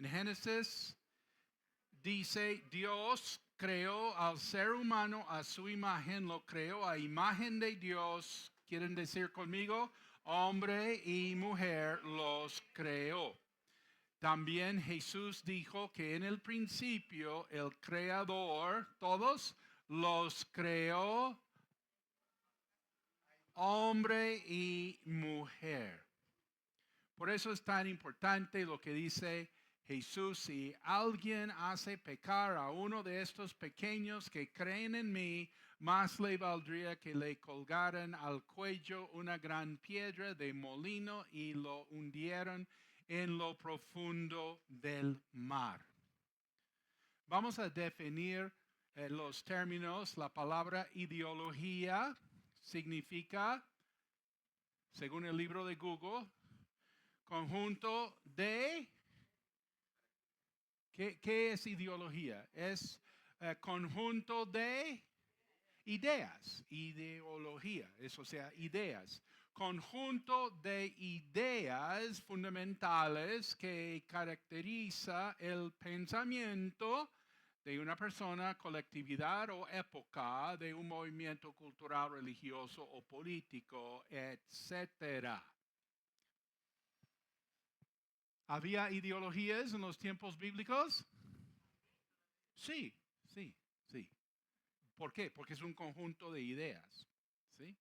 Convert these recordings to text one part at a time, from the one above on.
En Génesis dice, Dios creó al ser humano a su imagen, lo creó a imagen de Dios. ¿Quieren decir conmigo? Hombre y mujer los creó. También Jesús dijo que en el principio el Creador, todos los creó hombre y mujer. Por eso es tan importante lo que dice Jesús: si alguien hace pecar a uno de estos pequeños que creen en mí, más le valdría que le colgaran al cuello una gran piedra de molino y lo hundieran en lo profundo del mar. Vamos a definir los términos. La palabra ideología significa, según el libro de Google, conjunto de... ¿Qué es ideología? Es conjunto de ideas, ideología, eso, o sea, ideas. Conjunto de ideas fundamentales que caracteriza el pensamiento de una persona, colectividad o época, de un movimiento cultural, religioso o político, etcétera. ¿Había ideologías en los tiempos bíblicos? Sí, sí, sí. ¿Por qué? Porque es un conjunto de ideas, ¿sí?,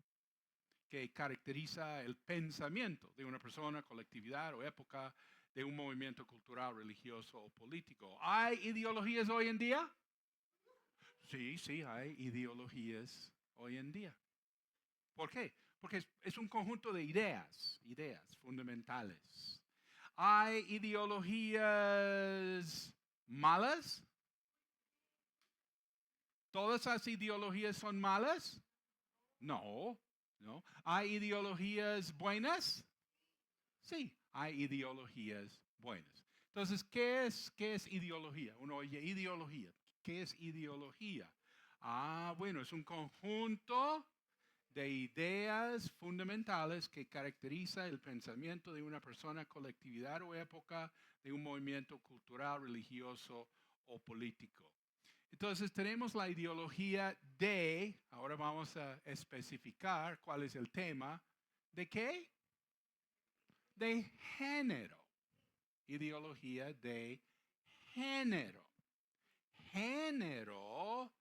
que caracteriza el pensamiento de una persona, colectividad o época, de un movimiento cultural, religioso o político. ¿Hay ideologías hoy en día? Sí, sí, hay ideologías hoy en día. ¿Por qué? Porque es un conjunto de ideas, ideas fundamentales. ¿Hay ideologías malas? ¿Todas las ideologías son malas? No, no. ¿Hay ideologías buenas? Sí, hay ideologías buenas. Entonces, ¿qué es ideología? Uno oye ideología. ¿Qué es ideología? Bueno, es un conjunto de ideas fundamentales que caracteriza el pensamiento de una persona, colectividad o época, de un movimiento cultural, religioso o político. Entonces tenemos la ideología de, ahora vamos a especificar cuál es el tema, ¿de qué? De género. Ideología de género. Género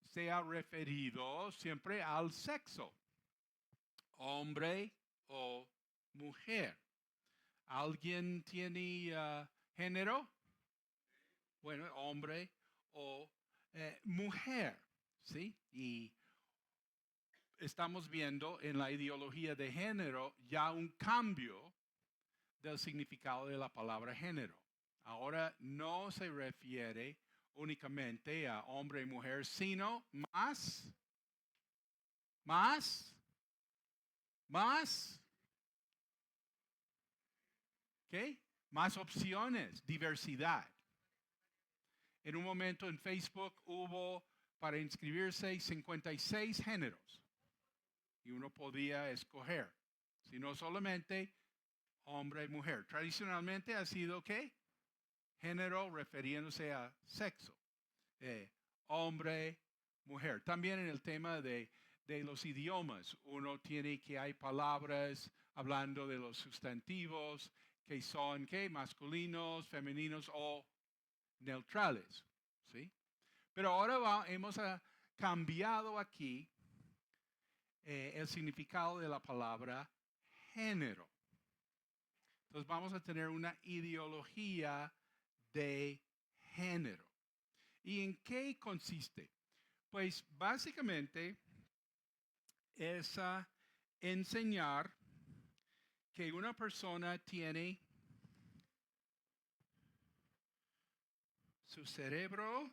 se ha referido siempre al sexo, hombre o mujer. ¿Alguien tiene género? Bueno, hombre o mujer, ¿sí? Y estamos viendo en la ideología de género ya un cambio del significado de la palabra género. Ahora no se refiere únicamente a hombre y mujer, sino más, ¿qué? Más opciones, diversidad. En un momento en Facebook hubo para inscribirse 56 géneros y uno podía escoger, sino solamente hombre y mujer. Tradicionalmente ha sido ¿qué? Género refiriéndose a sexo. Hombre, mujer. También en el tema de los idiomas, uno tiene que hay palabras hablando de los sustantivos que son ¿qué? Masculinos, femeninos o neutrales, ¿sí? Pero ahora hemos cambiado aquí el significado de la palabra género. Entonces vamos a tener una ideología de género. ¿Y en qué consiste? Pues básicamente es enseñar que una persona tiene su cerebro.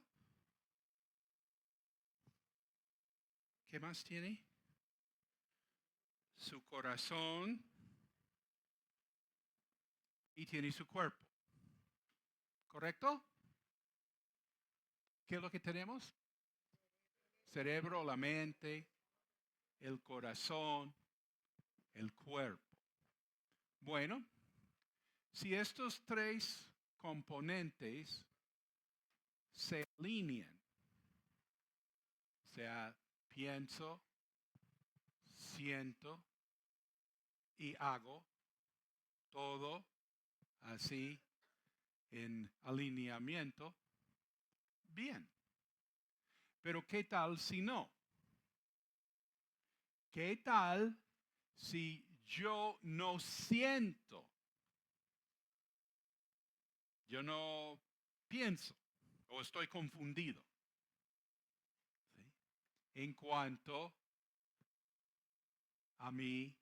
¿Qué más tiene? Su corazón y tiene su cuerpo. ¿Correcto? ¿Qué es lo que tenemos? Cerebro, la mente, el corazón, el cuerpo. Bueno, si estos tres componentes se alinean. O sea, pienso, siento y hago todo así en alineamiento, bien. Pero ¿qué tal si no? ¿Qué tal si yo no siento? Yo no pienso o estoy confundido, ¿sí? En cuanto a mi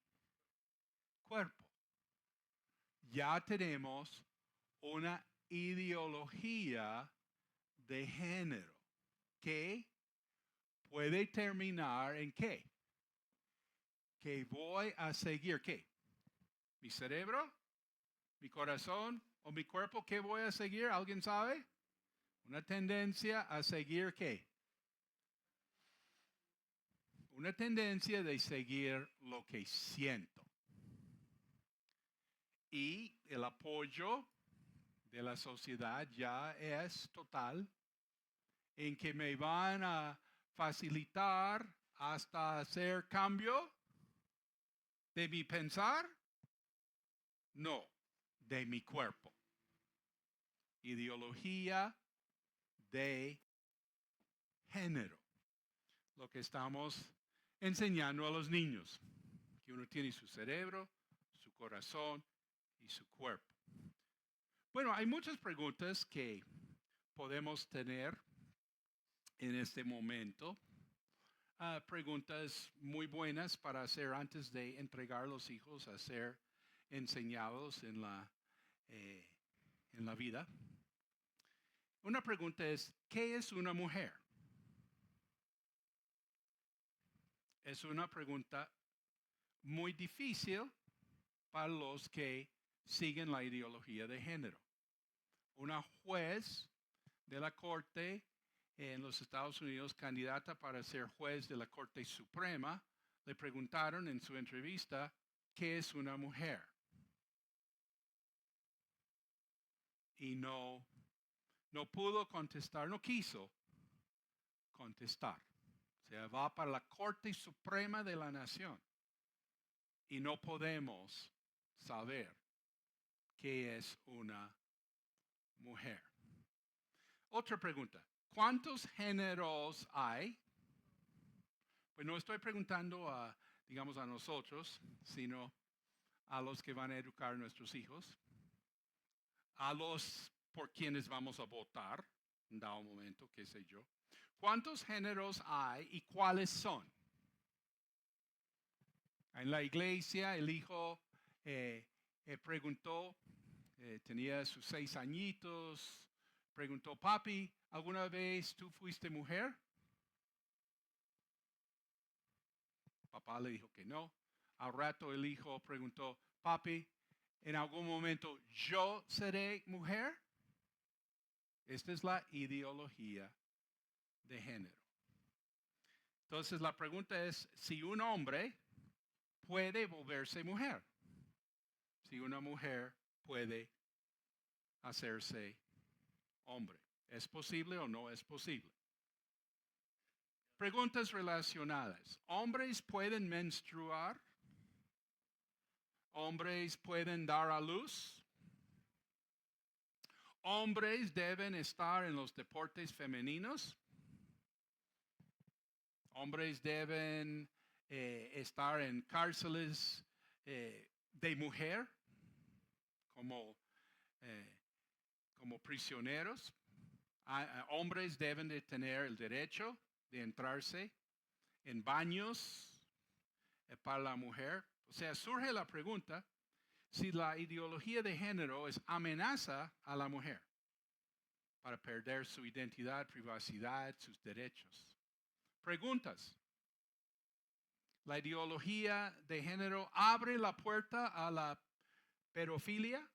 cuerpo. Ya tenemos una ideología de género que puede terminar en qué? Que voy a seguir qué? ¿Mi cerebro? ¿Mi corazón? ¿O mi cuerpo? ¿Qué voy a seguir? ¿Alguien sabe? Una tendencia a seguir qué? Una tendencia de seguir lo que siento. Y el apoyo de la sociedad ya es total en que me van a facilitar hasta hacer cambio de mi pensar. No, de mi cuerpo. Ideología de género. Lo que estamos enseñando a los niños. Que uno tiene su cerebro, su corazón y su cuerpo. Bueno, hay muchas preguntas que podemos tener en este momento. Preguntas muy buenas para hacer antes de entregar a los hijos a ser enseñados en la vida. Una pregunta es, ¿qué es una mujer? Es una pregunta muy difícil para los que siguen la ideología de género. Una juez de la Corte en los Estados Unidos, candidata para ser juez de la Corte Suprema, le preguntaron en su entrevista, ¿qué es una mujer? Y no pudo contestar, no quiso contestar. O sea, va para la Corte Suprema de la Nación. Y no podemos saber qué es una mujer. Otra pregunta. ¿Cuántos géneros hay? Pues no estoy preguntando digamos, a nosotros, sino a los que van a educar a nuestros hijos, a los por quienes vamos a votar, en dado momento, qué sé yo. ¿Cuántos géneros hay y cuáles son? En la iglesia el hijo preguntó, tenía sus 6 añitos, preguntó, papi, ¿alguna vez tú fuiste mujer? Papá le dijo que no. Al rato el hijo preguntó, papi, ¿en algún momento yo seré mujer? Esta es la ideología de género. Entonces la pregunta es si un hombre puede volverse mujer, si una mujer puede hacerse hombre. ¿Es posible o no es posible? Preguntas relacionadas. ¿Hombres pueden menstruar? ¿Hombres pueden dar a luz? ¿Hombres deben estar en los deportes femeninos? ¿Hombres deben estar en cárceles de mujer como prisioneros? ¿Hombres deben de tener el derecho de entrarse en baños para la mujer? O sea, surge la pregunta si la ideología de género es amenaza a la mujer para perder su identidad, privacidad, sus derechos. Preguntas. ¿La ideología de género abre la puerta a la pedofilia?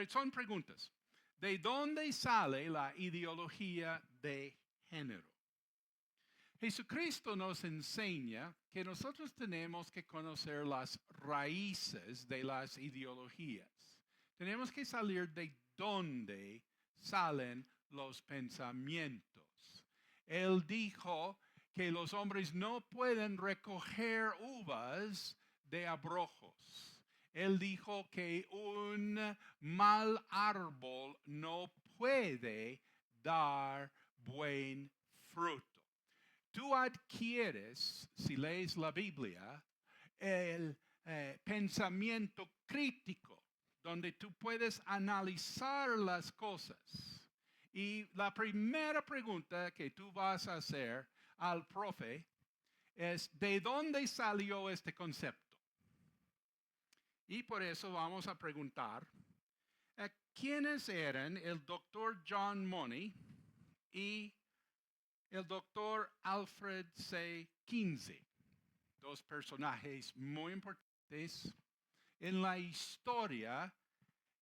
Son preguntas. ¿De dónde sale la ideología de género? Jesucristo nos enseña que nosotros tenemos que conocer las raíces de las ideologías. Tenemos que salir de donde salen los pensamientos. Él dijo que los hombres no pueden recoger uvas de abrojos. Él dijo que un mal árbol no puede dar buen fruto. Tú adquieres, si lees la Biblia, el pensamiento crítico, donde tú puedes analizar las cosas. Y la primera pregunta que tú vas a hacer al profe es, ¿de dónde salió este concepto? Y por eso vamos a preguntar, ¿quiénes eran el doctor John Money y el doctor Alfred C. Kinsey? Dos personajes muy importantes en la historia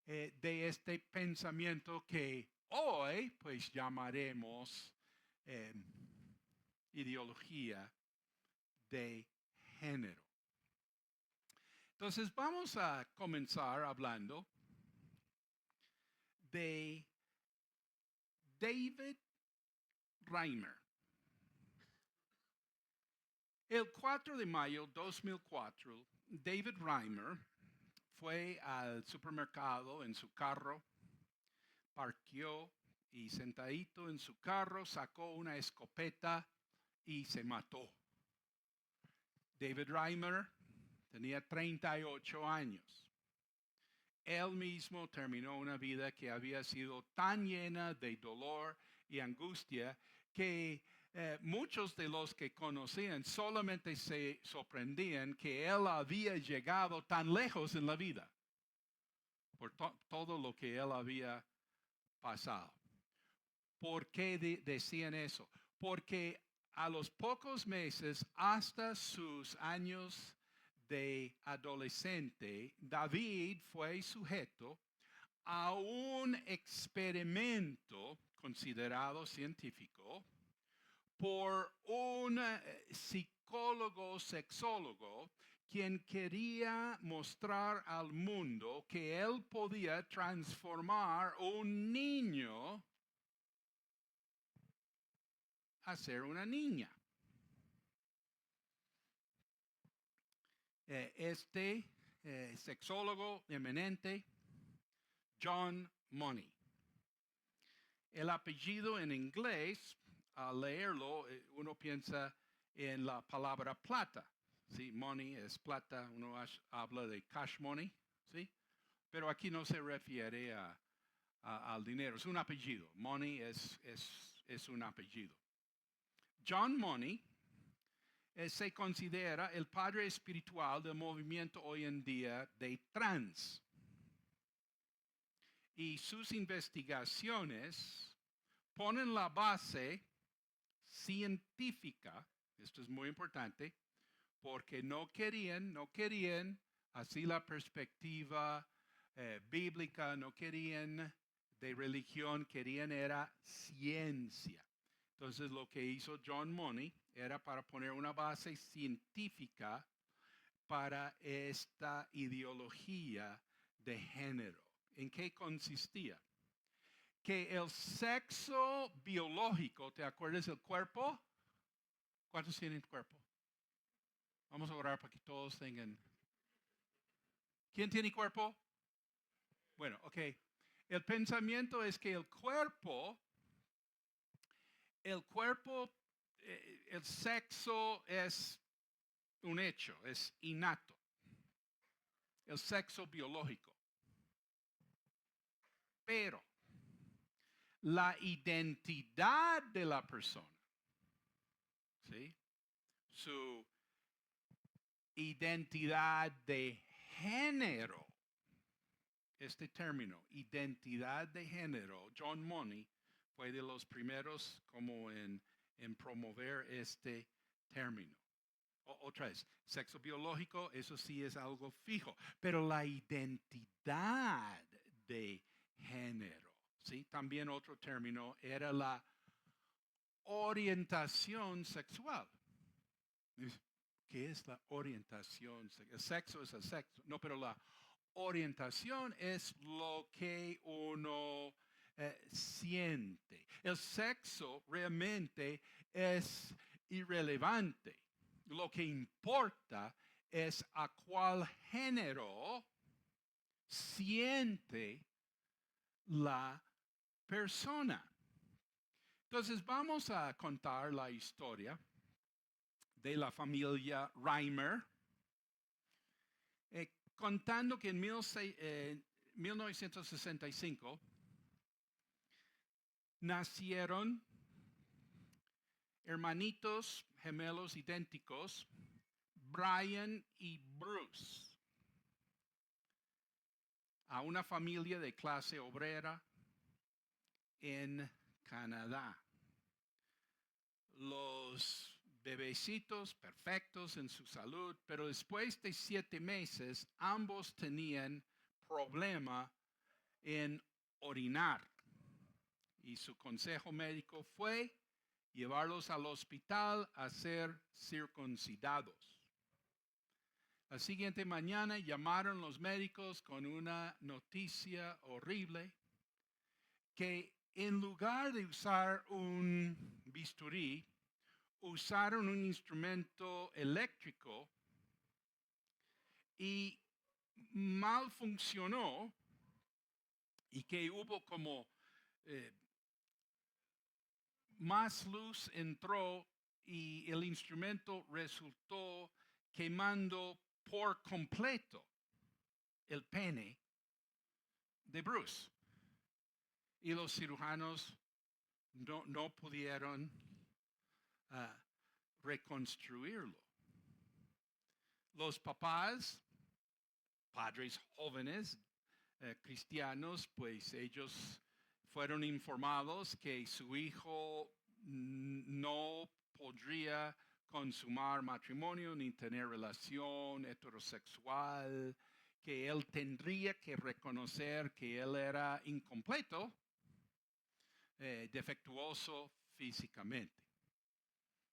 de este pensamiento que hoy pues llamaremos ideología de género. Entonces vamos a comenzar hablando de David Reimer. El 4 de mayo de 2004, David Reimer fue al supermercado en su carro, parqueó y sentadito en su carro sacó una escopeta y se mató. David Reimer tenía 38 años. Él mismo terminó una vida que había sido tan llena de dolor y angustia que muchos de los que conocían solamente se sorprendían que él había llegado tan lejos en la vida por todo lo que él había pasado. ¿Por qué decían eso? Porque a los pocos meses, hasta sus años de adolescente, David fue sujeto a un experimento considerado científico por un psicólogo sexólogo quien quería mostrar al mundo que él podía transformar un niño a ser una niña. Este sexólogo eminente, John Money. El apellido en inglés, al leerlo, uno piensa en la palabra plata. ¿Sí? Money es plata, uno habla de cash money, ¿sí? Pero aquí no se refiere al dinero, es un apellido. Money es un apellido. John Money se considera el padre espiritual del movimiento hoy en día de trans. Y sus investigaciones ponen la base científica, esto es muy importante, porque no querían, así la perspectiva bíblica, no querían de religión, querían era ciencia. Entonces lo que hizo John Money era para poner una base científica para esta ideología de género. ¿En qué consistía? Que el sexo biológico, ¿te acuerdas del cuerpo? ¿Cuántos tienen cuerpo? Vamos a orar para que todos tengan. ¿Quién tiene cuerpo? Bueno, ok. El pensamiento es que el cuerpo, el sexo es un hecho, es innato. El sexo biológico. Pero la identidad de la persona, ¿sí? Su identidad de género, este término, identidad de género, John Money fue de los primeros como en promover este término. Otra vez, sexo biológico, eso sí es algo fijo, pero la identidad de género, ¿sí? También otro término era la orientación sexual. ¿Qué es la orientación? El sexo es el sexo. No, pero la orientación es lo que uno siente. El sexo realmente es irrelevante. Lo que importa es a cuál género siente la persona. Entonces vamos a contar la historia de la familia Reimer, contando que en 1965 nacieron hermanitos gemelos idénticos, Brian y Bruce, a una familia de clase obrera en Canadá. Los bebecitos perfectos en su salud, pero después de 7 meses ambos tenían problema en orinar. Y su consejo médico fue llevarlos al hospital a ser circuncidados. La siguiente mañana llamaron los médicos con una noticia horrible, que en lugar de usar un bisturí, usaron un instrumento eléctrico y mal funcionó, y que hubo como más luz entró y el instrumento resultó quemando por completo el pene de Bruce. Y los cirujanos no pudieron reconstruirlo. Los papás, padres jóvenes, cristianos, pues ellos fueron informados que su hijo no podría consumar matrimonio ni tener relación heterosexual, que él tendría que reconocer que él era incompleto, defectuoso físicamente.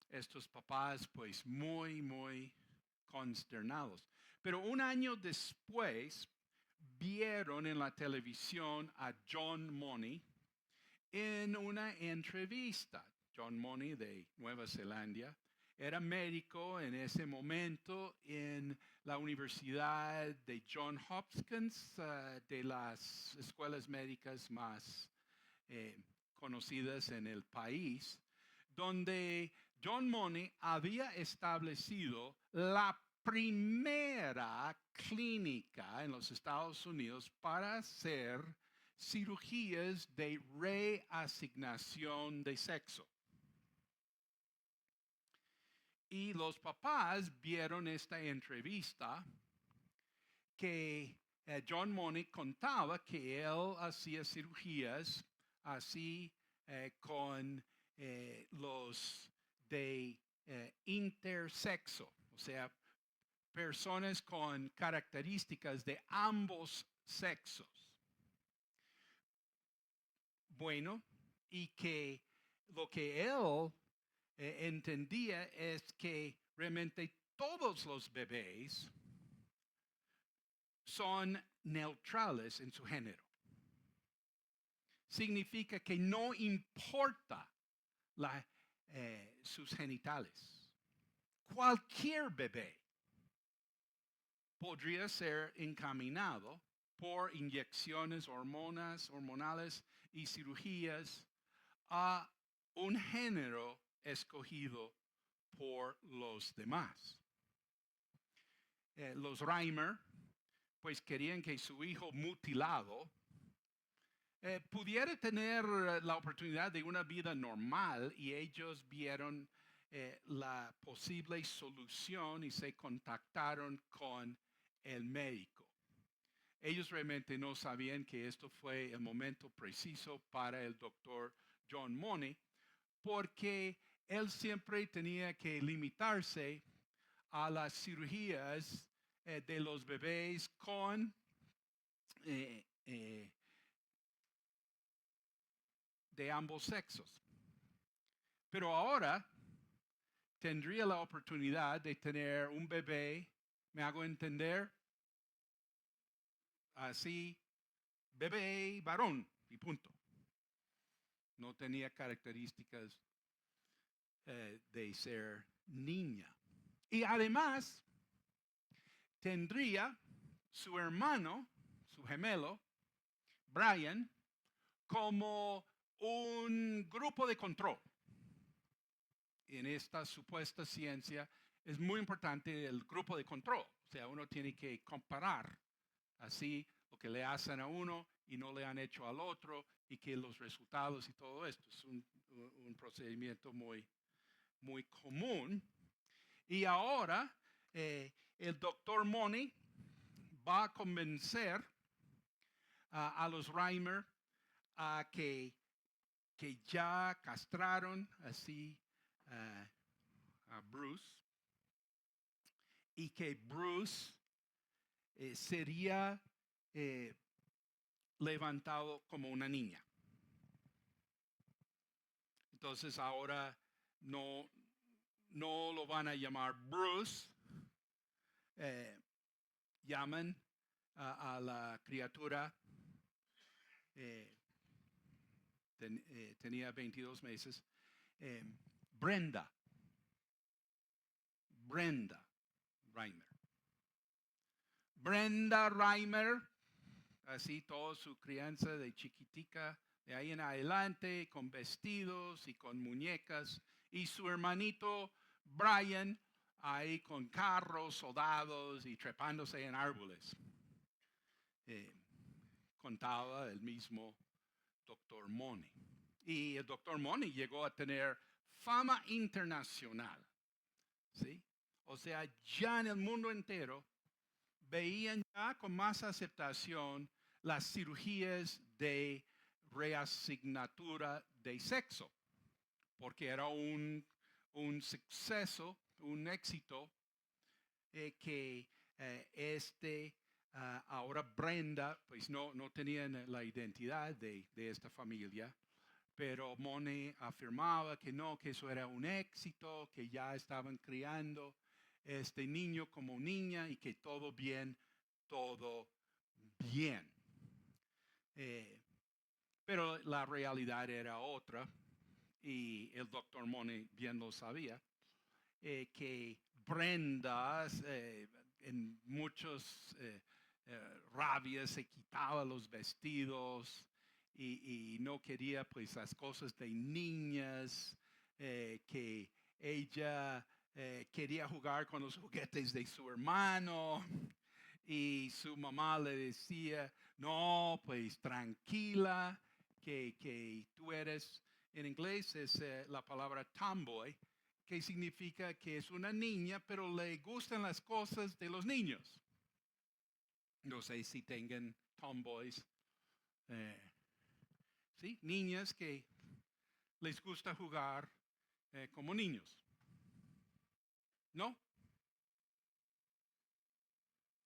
Estos papás pues muy consternados. Pero un año después vieron en la televisión a John Money en una entrevista. John Money de Nueva Zelanda era médico en ese momento en la Universidad de Johns Hopkins, de las escuelas médicas más conocidas en el país, donde John Money había establecido la primera clínica en los Estados Unidos para hacer cirugías de reasignación de sexo. Y los papás vieron esta entrevista que John Money contaba que él hacía cirugías así con los de intersexo, o sea, personas con características de ambos sexos. Bueno, y que lo que él entendía es que realmente todos los bebés son neutrales en su género. Significa que no importa sus genitales. Cualquier bebé podría ser encaminado por inyecciones hormonales y cirugías a un género escogido por los demás. Los Reimer pues querían que su hijo mutilado pudiera tener la oportunidad de una vida normal, y ellos vieron la posible solución y se contactaron con el médico. Ellos realmente no sabían que esto fue el momento preciso para el doctor John Money, porque él siempre tenía que limitarse a las cirugías de los bebés con de ambos sexos. Pero ahora tendría la oportunidad de tener un bebé, ¿me hago entender? así, bebé varón y punto. No tenía características de ser niña. Y además tendría su hermano, su gemelo, Brian, como un grupo de control. En esta supuesta ciencia es muy importante el grupo de control. O sea, uno tiene que comparar así lo que le hacen a uno y no le han hecho al otro y que los resultados y todo esto es un procedimiento muy, muy común. Y ahora el doctor Money va a convencer a los Reimer a que ya castraron así a Bruce y que Bruce sería levantado como una niña. Entonces ahora no lo van a llamar Bruce, llaman a la criatura, tenía 22 meses, Brenda Reimer. Brenda Reimer, así toda su crianza de chiquitica, de ahí en adelante, con vestidos y con muñecas, y su hermanito Brian, ahí con carros, soldados y trepándose en árboles. Contaba el mismo doctor Money. Y el doctor Money llegó a tener fama internacional, ¿sí? O sea, ya en el mundo entero veían ya con más aceptación las cirugías de reasignatura de sexo, porque era un suceso, un éxito que ahora Brenda, pues no tenían la identidad de esta familia, pero Money afirmaba que no, que eso era un éxito, que ya estaban criando este niño como niña y que todo bien, todo bien. Pero la realidad era otra y el doctor Money bien lo sabía, que Brenda en muchos rabias se quitaba los vestidos y no quería pues las cosas de niñas, que ella quería jugar con los juguetes de su hermano y su mamá le decía, no, pues tranquila, que tú eres, en inglés es la palabra tomboy, que significa que es una niña, pero le gustan las cosas de los niños. No sé si tengan tomboys, ¿sí? Niñas que les gusta jugar como niños. ¿No?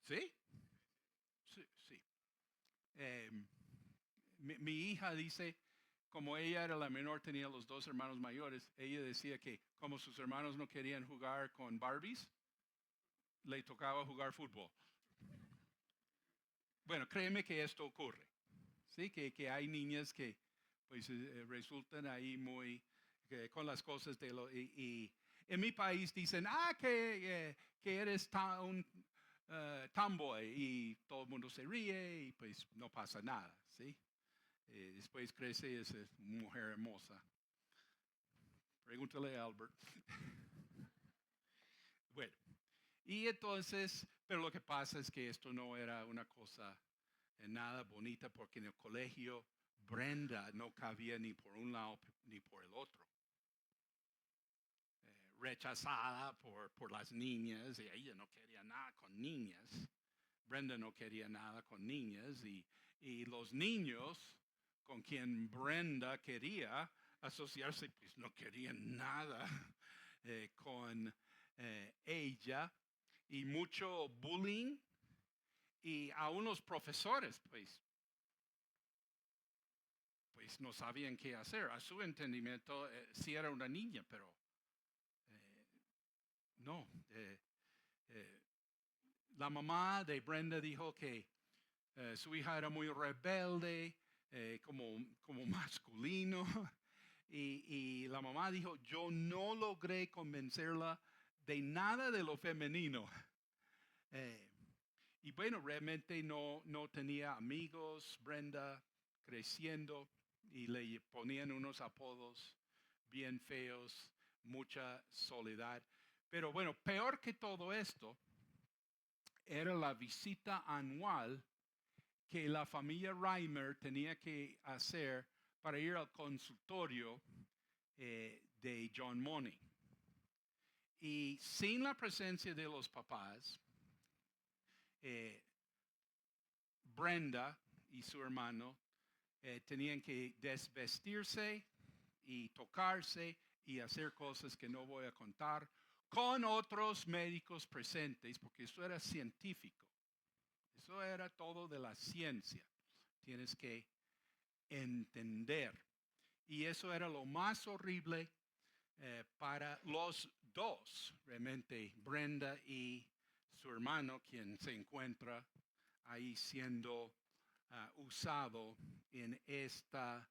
¿Sí? Sí, sí. Mi hija dice, como ella era la menor, tenía los dos hermanos mayores, ella decía que como sus hermanos no querían jugar con Barbies, le tocaba jugar fútbol. Bueno, créeme que esto ocurre, ¿sí? Que hay niñas que pues resultan ahí muy con las cosas de lo... Y en mi país dicen, que eres un tomboy y todo el mundo se ríe y pues no pasa nada, ¿sí? Después crece y es mujer hermosa. Pregúntale a Albert. Bueno, y entonces, pero lo que pasa es que esto no era una cosa nada bonita porque en el colegio Brenda no cabía ni por un lado ni por el otro. Rechazada por las niñas y ella no quería nada con niñas. Brenda no quería nada con niñas y los niños con quien Brenda quería asociarse, pues no querían nada con ella y mucho bullying y a unos profesores, pues no sabían qué hacer. A su entendimiento, sí era una niña, pero no. La mamá de Brenda dijo que Su hija era muy rebelde, como masculino. Y la mamá dijo, yo no logré convencerla de nada de lo femenino. Eh, y bueno, realmente no tenía amigos, Brenda, creciendo, y le ponían unos apodos bien feos, mucha soledad. Pero bueno, peor que todo esto era la visita anual que la familia Reimer tenía que hacer para ir al consultorio de John Money. Y sin la presencia de los papás, eh, Brenda y su hermano tenían que desvestirse y tocarse y hacer cosas que no voy a contar con otros médicos presentes, porque eso era científico. Eso era todo de la ciencia. Tienes que entender. Y eso era lo más horrible para los dos, realmente, Brenda y su hermano, quien se encuentra ahí siendo usado en esta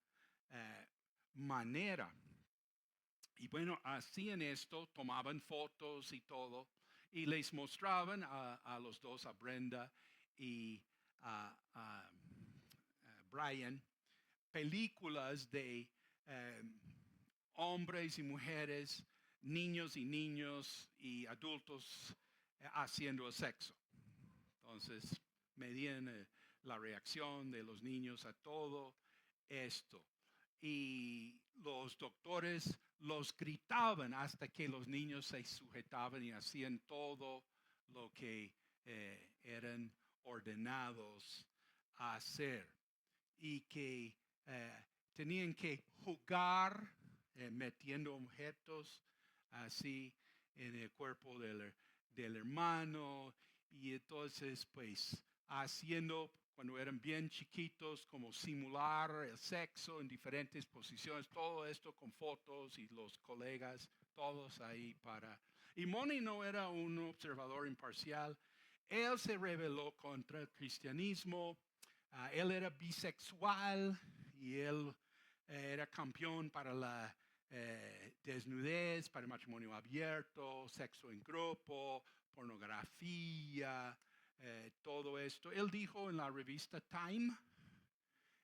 manera. Y bueno, hacían esto, tomaban fotos y todo, y les mostraban a los dos, a Brenda y a Brian, películas de hombres y mujeres, niños y adultos haciendo el sexo. Entonces, medían la reacción de los niños a todo esto. Y los doctores los gritaban hasta que los niños se sujetaban y hacían todo lo que eran ordenados a hacer. Y que tenían que jugar metiendo objetos así en el cuerpo del hermano, y entonces pues haciendo cuando eran bien chiquitos como simular el sexo en diferentes posiciones, todo esto con fotos y los colegas todos ahí para... Y Money no era un observador imparcial, él se rebeló contra el cristianismo. Él era bisexual y él era campeón para la desnudez, para el matrimonio abierto, sexo en grupo, pornografía, todo esto. Él dijo en la revista Time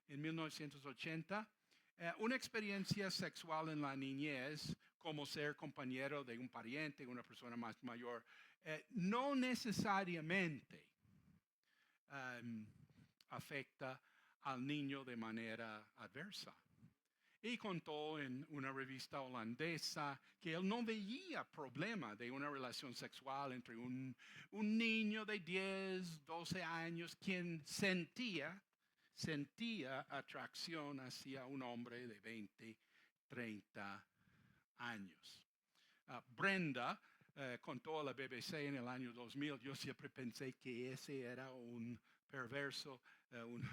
en 1980, una experiencia sexual en la niñez, como ser compañero de un pariente, una persona más mayor, no necesariamente afecta al niño de manera adversa. Y contó en una revista holandesa que él no veía problema de una relación sexual entre un niño de 10, 12 años quien sentía atracción hacia un hombre de 20, 30 años. Brenda contó a la BBC en el año 2000, yo siempre pensé que ese era un perverso,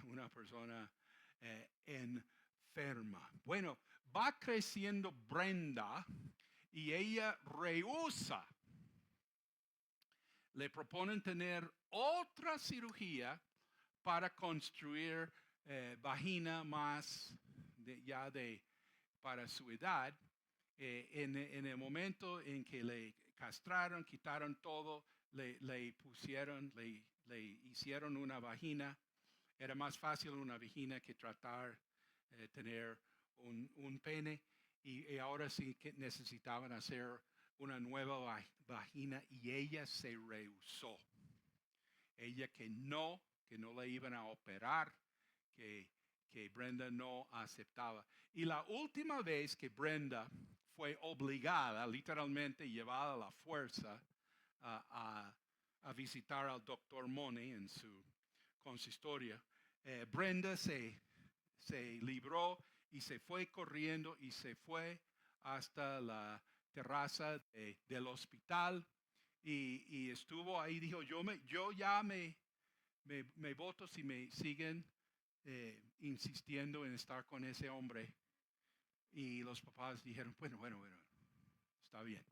una persona enferma. Bueno, va creciendo Brenda y ella rehúsa. Le proponen tener otra cirugía para construir vagina más para su edad. En el momento en que le castraron, quitaron todo, le pusieron, le hicieron una vagina. Era más fácil una vagina que tratar de tener un pene. Y ahora sí que necesitaban hacer una nueva vagina y ella se rehusó. Ella que no la iban a operar, que Brenda no aceptaba. Y la última vez que Brenda fue obligada, literalmente llevada a la fuerza, a visitar al doctor Money en su consistorio, Brenda se libró y se fue corriendo y se fue hasta la terraza del hospital y estuvo ahí. Dijo, yo ya me voto si me siguen insistiendo en estar con ese hombre. Y los papás dijeron, bueno, está bien.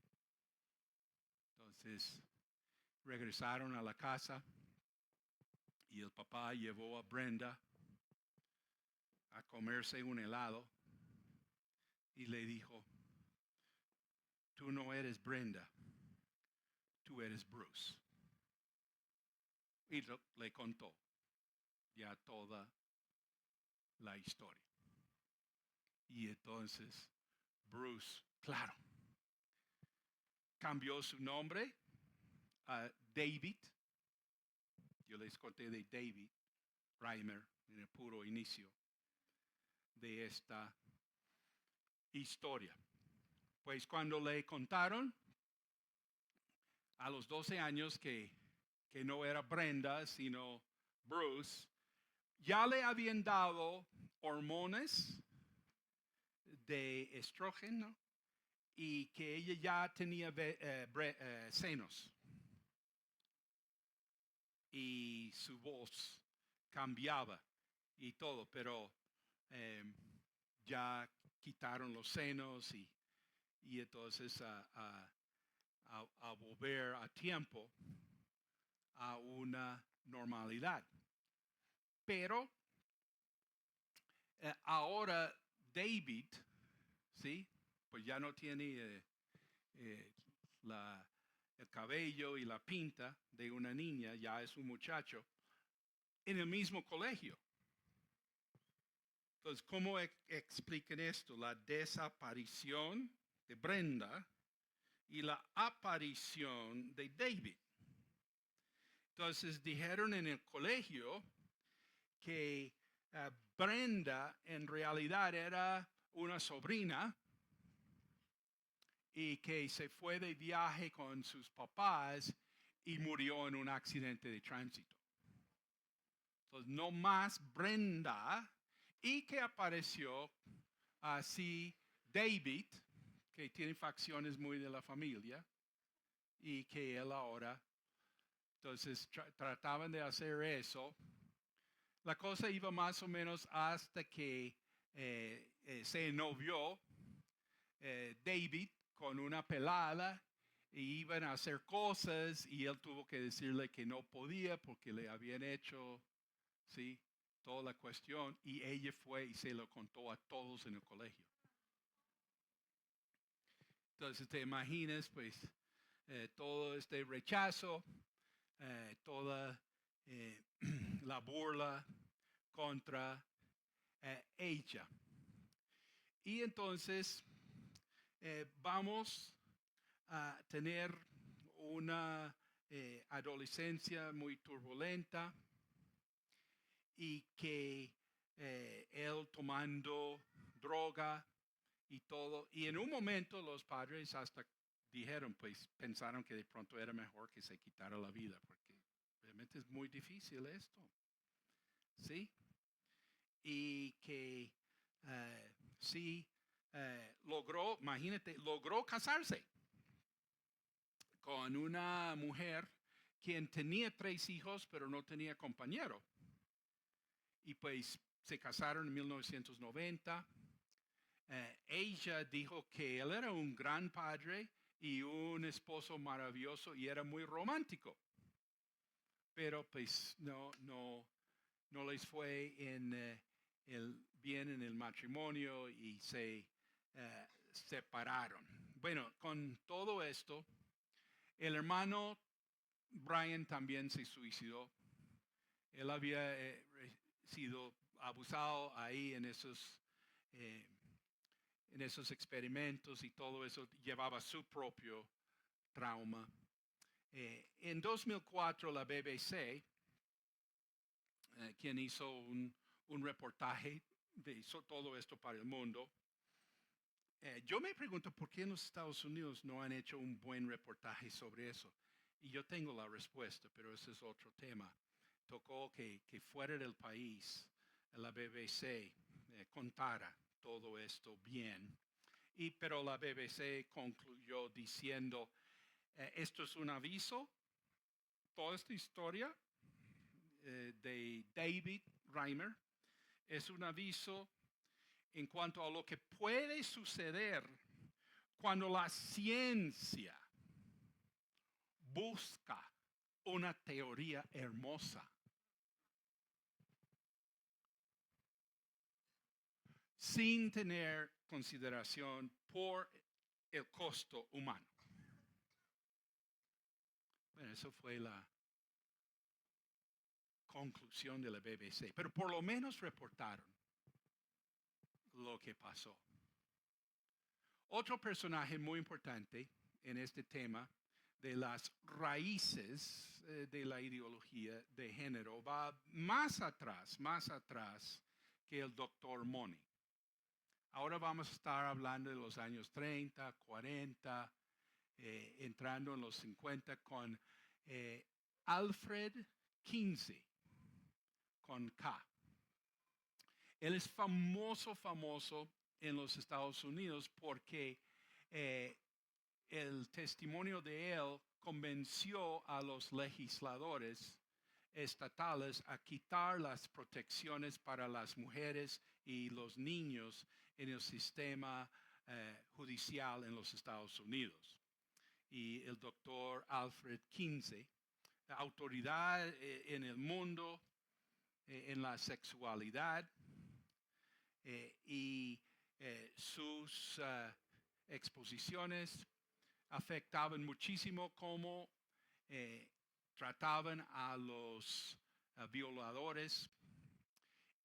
Entonces regresaron a la casa Y el papá llevó a Brenda a comerse un helado y le dijo, tú no eres Brenda, tú eres Bruce. Y le contó ya toda la historia. Y entonces Bruce, claro, cambió su nombre a David. Yo les conté de David Reimer en el puro inicio de esta historia. Pues cuando le contaron a los 12 años que no era Brenda, sino Bruce, ya le habían dado hormonas de estrógeno y que ella ya tenía senos. Y su voz cambiaba y todo, pero ya quitaron los senos y entonces a volver a tiempo a una normalidad. Pero ahora David, ¿sí? Pues ya no tiene el cabello y la pinta de una niña, ya es un muchacho, en el mismo colegio. Entonces, ¿cómo explican esto? La desaparición de Brenda y la aparición de David. Entonces, dijeron en el colegio que Brenda en realidad era una sobrina y que se fue de viaje con sus papás y murió en un accidente de tránsito. Entonces, no más Brenda, y que apareció así David, que tiene facciones muy de la familia, y que él ahora, entonces trataban de hacer eso. La cosa iba más o menos hasta que se novió David con una pelada y iban a hacer cosas y él tuvo que decirle que no podía porque le habían hecho, ¿sí?, toda la cuestión, y ella fue y se lo contó a todos en el colegio. Entonces te imaginas pues todo este rechazo, toda la burla contra ella. Y entonces vamos a tener una adolescencia muy turbulenta y que él tomando droga y todo. Y en un momento los padres hasta dijeron, pues pensaron que de pronto era mejor que se quitara la vida, porque realmente es muy difícil esto. ¿Sí? Y que sí logró, imagínate, logró casarse con una mujer quien tenía 3 hijos, pero no tenía compañero. Y pues se casaron en 1990. Ella dijo que él era un gran padre y un esposo maravilloso y era muy romántico. Pero pues no les fue bien en el matrimonio y se separaron. Bueno, con todo esto, el hermano Brian también se suicidó. Él había sido abusado ahí en esos experimentos y todo eso, llevaba su propio trauma. En 2004 la BBC, quien hizo un reportaje de todo esto para el mundo, yo me pregunto por qué en los Estados Unidos no han hecho un buen reportaje sobre eso. Y yo tengo la respuesta, pero ese es otro tema. Tocó que fuera del país la BBC contara todo esto bien. Pero la BBC concluyó diciendo, esto es un aviso, toda esta historia de David Reimer es un aviso en cuanto a lo que puede suceder cuando la ciencia busca una teoría hermosa sin tener consideración por el costo humano. Bueno, eso fue la conclusión de la BBC, pero por lo menos reportaron lo que pasó. Otro personaje muy importante en este tema de las raíces de la ideología de género va más atrás que el doctor Money. Ahora vamos a estar hablando de los años 30, 40, entrando en los 50 con Alfred Kinsey, con K. Él es famoso en los Estados Unidos porque el testimonio de él convenció a los legisladores estatales a quitar las protecciones para las mujeres y los niños en el sistema judicial en los Estados Unidos. Y el doctor Alfred Kinsey, la autoridad en el mundo, en la sexualidad, y sus exposiciones afectaban muchísimo cómo trataban a los violadores.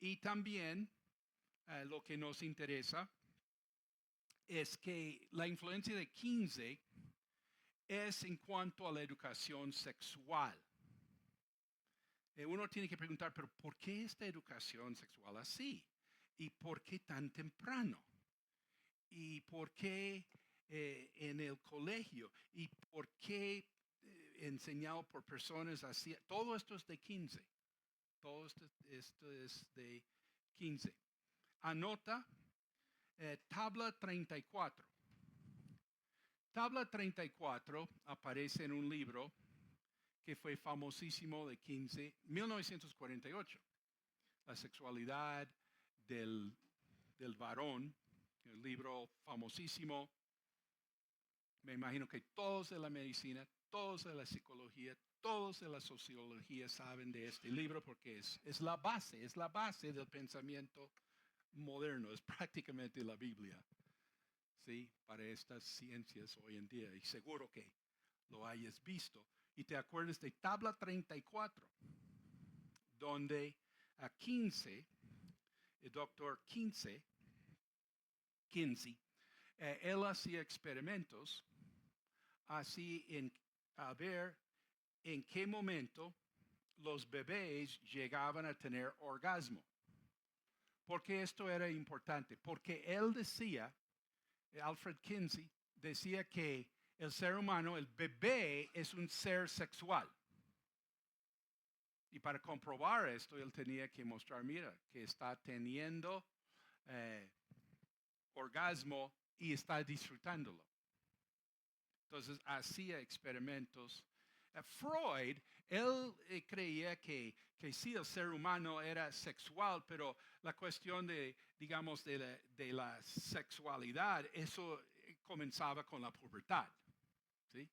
Y también lo que nos interesa es que la influencia de Kinsey es en cuanto a la educación sexual. Uno tiene que preguntar, pero ¿por qué esta educación sexual así? ¿Y por qué tan temprano? ¿Y por qué en el colegio? ¿Y por qué enseñado por personas así? Todo esto es de Kinsey. Todo esto es de Kinsey. Anota tabla 34. Tabla 34 aparece en un libro que fue famosísimo de Kinsey, 1948. La sexualidad del varón, el libro famosísimo. Me imagino que todos de la medicina, todos de la psicología, todos de la sociología saben de este libro porque es la base del pensamiento moderno, es prácticamente la Biblia, ¿sí? Para estas ciencias hoy en día, y seguro que lo hayas visto. Y te acuerdas de tabla 34, donde a Kinsey, el doctor Kinsey, él hacía experimentos así a ver en qué momento los bebés llegaban a tener orgasmo. ¿Por qué esto era importante? Porque él decía, Alfred Kinsey, decía que el ser humano, el bebé, es un ser sexual. Y para comprobar esto, él tenía que mostrar, mira, que está teniendo orgasmo y está disfrutándolo. Entonces hacía experimentos. Freud, él creía que sí, el ser humano era sexual, pero la cuestión digamos, de la sexualidad, eso comenzaba con la pubertad. ¿Sí?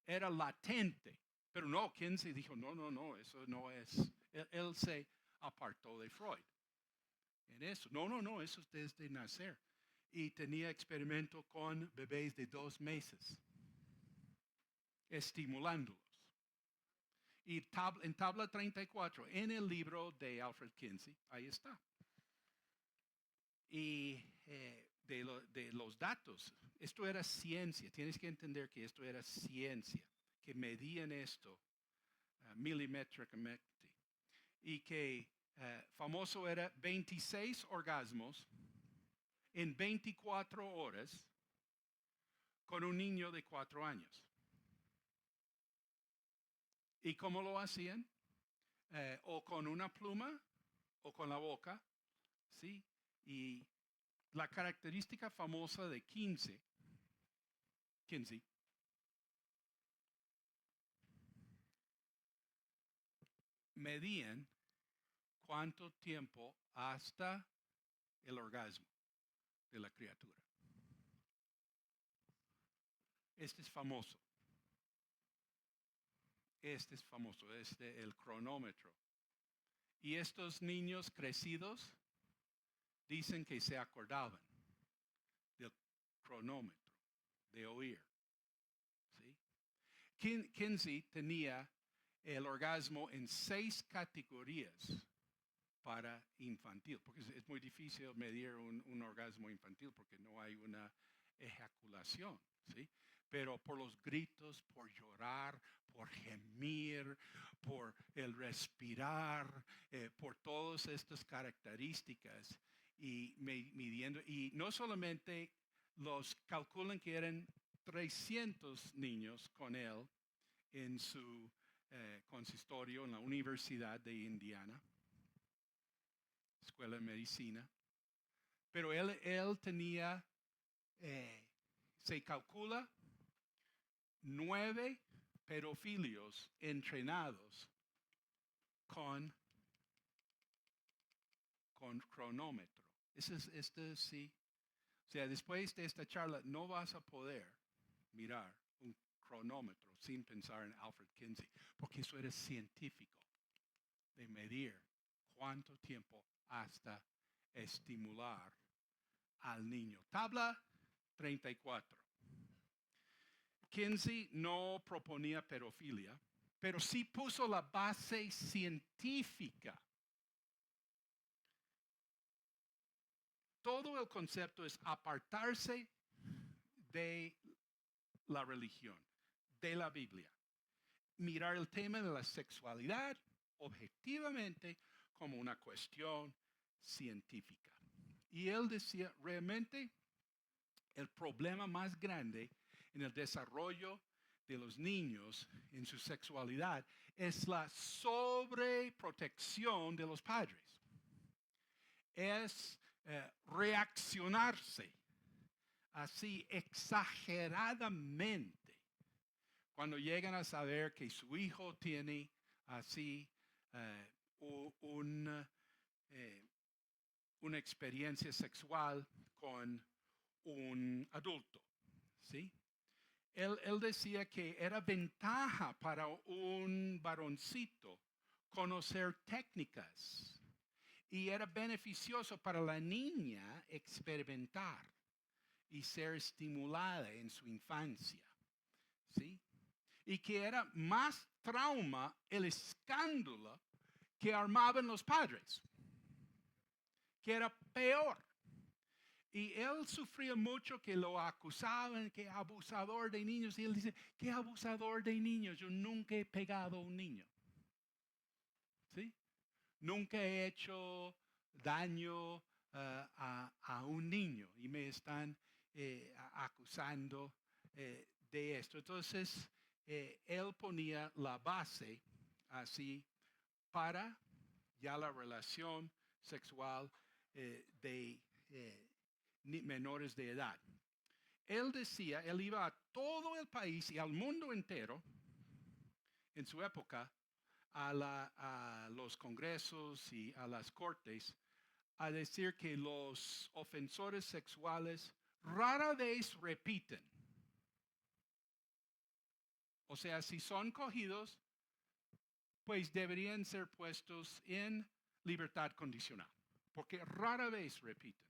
Era latente. Pero no, Kinsey dijo, no, eso no es. Él se apartó de Freud en eso. No, eso es desde nacer. Y tenía experimento con bebés de 2 meses, estimulándolos. Y en tabla 34, en el libro de Alfred Kinsey, ahí está. Y de los datos, esto era ciencia, tienes que entender que esto era ciencia, que medían esto milimétricamente. Y que famoso era 26 orgasmos en 24 horas con un niño de 4 años. ¿Y cómo lo hacían? O con una pluma o con la boca, ¿sí? Y la característica famosa de Kinsey, medían cuánto tiempo hasta el orgasmo de la criatura. Este es famoso. Este es el cronómetro. Y estos niños crecidos dicen que se acordaban del cronómetro, de oír. ¿Sí? Kinsey tenía el orgasmo en 6 categorías para infantil, porque es muy difícil medir un orgasmo infantil porque no hay una ejaculación, ¿sí? Pero por los gritos, por llorar, por gemir, por el respirar, por todas estas características y midiendo, y no solamente los calculan que eran 300 niños con él en su consistorio en la Universidad de Indiana, Escuela de Medicina, pero él tenía, se calcula, 9 pedofilios entrenados con cronómetro. Este sí. O sea, después de esta charla no vas a poder mirar un cronómetro sin pensar en Alfred Kinsey, porque eso era científico, de medir cuánto tiempo hasta estimular al niño. Tabla 34. Kinsey no proponía pedofilia, pero sí puso la base científica. Todo el concepto es apartarse de la religión, de la Biblia. Mirar el tema de la sexualidad objetivamente como una cuestión científica. Y él decía, realmente el problema más grande en el desarrollo de los niños en su sexualidad es la sobreprotección de los padres. Es reaccionarse así exageradamente cuando llegan a saber que su hijo tiene así una experiencia sexual con un adulto, ¿sí? Él decía que era ventaja para un varoncito conocer técnicas y era beneficioso para la niña experimentar y ser estimulada en su infancia, ¿sí? Y que era más trauma el escándalo que armaban los padres, que era peor. Y él sufría mucho que lo acusaban, que abusador de niños. Y él dice, ¿qué abusador de niños? Yo nunca he pegado a un niño. ¿Sí? Nunca he hecho daño a un niño. Y me están acusando de esto. Entonces, él ponía la base así para ya la relación sexual de menores de edad. Él decía, él iba a todo el país y al mundo entero en su época a los congresos y a las cortes a decir que los ofensores sexuales rara vez repiten. O sea, si son cogidos, pues deberían ser puestos en libertad condicional, porque rara vez repiten.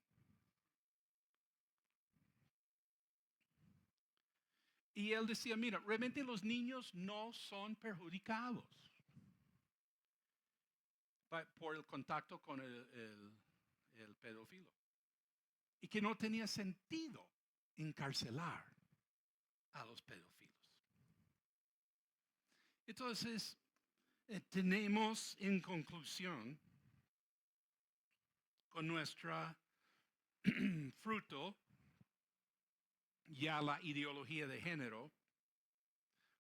Y él decía, mira, realmente los niños no son perjudicados por el contacto con el pedófilo. Y que no tenía sentido encarcelar a los pedófilos. Entonces, tenemos en conclusión con nuestra fruto ya la ideología de género.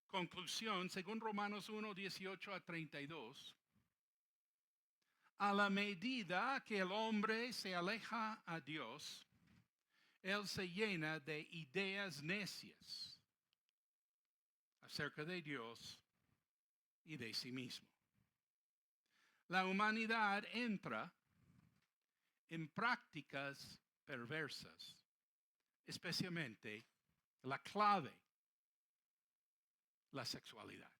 Conclusión, según Romanos 1, 18 a 32, a la medida que el hombre se aleja a Dios, él se llena de ideas necias acerca de Dios y de sí mismo. La humanidad entra en prácticas perversas, especialmente la clave, la sexualidad.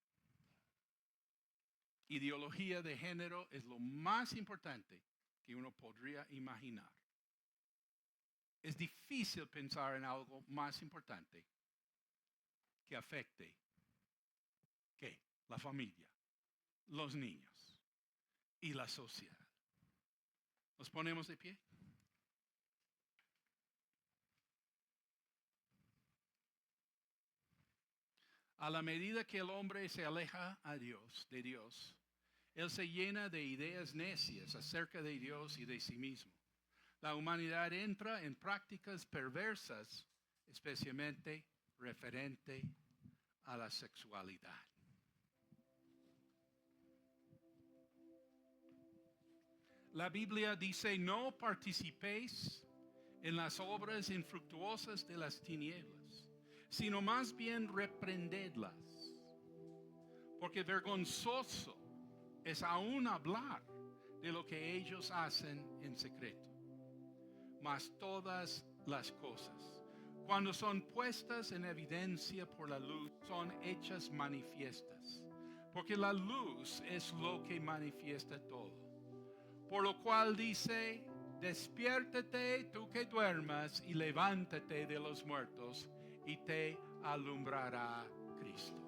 Ideología de género es lo más importante que uno podría imaginar. Es difícil pensar en algo más importante que afecte ¿qué? La familia, los niños y la sociedad. ¿Nos ponemos de pie? A la medida que el hombre se aleja de Dios, él se llena de ideas necias acerca de Dios y de sí mismo. La humanidad entra en prácticas perversas, especialmente referente a la sexualidad. La Biblia dice, no participéis en las obras infructuosas de las tinieblas, sino más bien reprendedlas, porque vergonzoso es aún hablar de lo que ellos hacen en secreto. Mas todas las cosas, cuando son puestas en evidencia por la luz, son hechas manifiestas, porque la luz es lo que manifiesta todo. Por lo cual dice, despiértate tú que duermas y levántate de los muertos y te alumbrará Cristo.